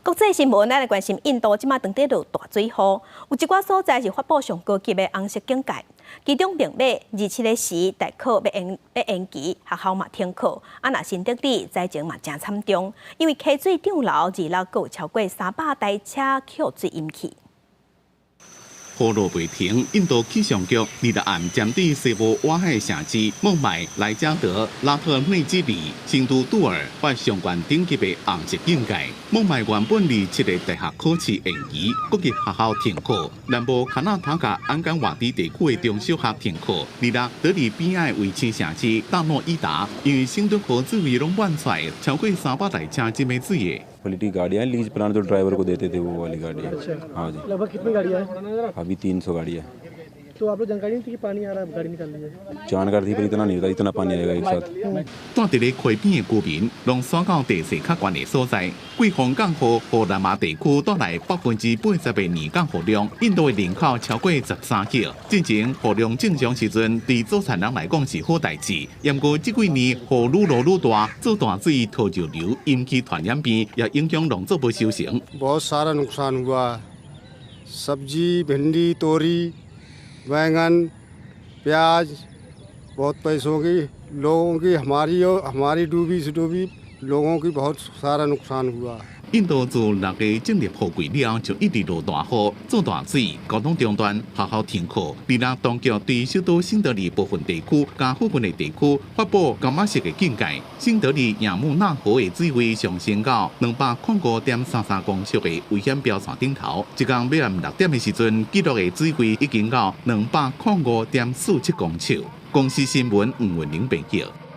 国际新闻来关心印度即马当地落大水雨，有一寡所在是发布上高级的红色警戒，其中并马27个时大考要延期，学校嘛停课。若新德里灾情嘛真惨重，因为溪水涨流，2楼阁有超过300台车扣水淹去。 雨落未停，印度气象局日暗针对西部瓦海城市孟买、莱加德、拉特内基里、新都杜尔发相关顶级的红色警戒。孟买原本27个大学考试延期，各级学校停课。南部卡纳塔加安干瓦迪地区的中小学停课。日德里边爱卫星城市大诺伊达，因为新都河水位拢满出，超过300台车浸喺水嘅。 क्वालिटी गाड़ियाँ lease plan जो ड्राइवर को देते थे वो वाली गाड़ियाँ। अच्छा। हाँ जी। लगभग कितनी गाड़ियाँ हैं? अभी 300 गाड़ियाँ। तो आप लोग जानकारी नहीं थी कि पानी आ रहा है, गाड़ी निकाल ली है? जानकारी थी पर इतना नहीं था, इतना पानी आएगा एक साथ। 住伫咧溪边的居民，拢选到地势较悬的所在。桂芳港河和南马地区带来80%的年降雨量，印度的人口超过13亿。进前雨量正常时阵，对造产人来讲是好代志。不过这几年雨愈落愈大，做淡水土石流引起传染病，也影响农作物收成。बहुत सारा नुकसान हुआ। सब्जी, भिंडी, तोरी, बैंगन, प्याज, बहुत पैसों की लोगों की हमारी डूबी से डूबी लोगों की बहुत सारा नुकसान हुआ। 印度自6月正入雨季了，就一直落大雨、做大水，交通中断，学校停课。当局对首都新德里部分地区加附近的地区发布甘马色的警戒。新德里雅穆纳河的水位上升到205.33公尺的危险标线顶头。一天要暗6点的时阵，记录的水位已经到205.47公尺。公司新闻黄文玲报道。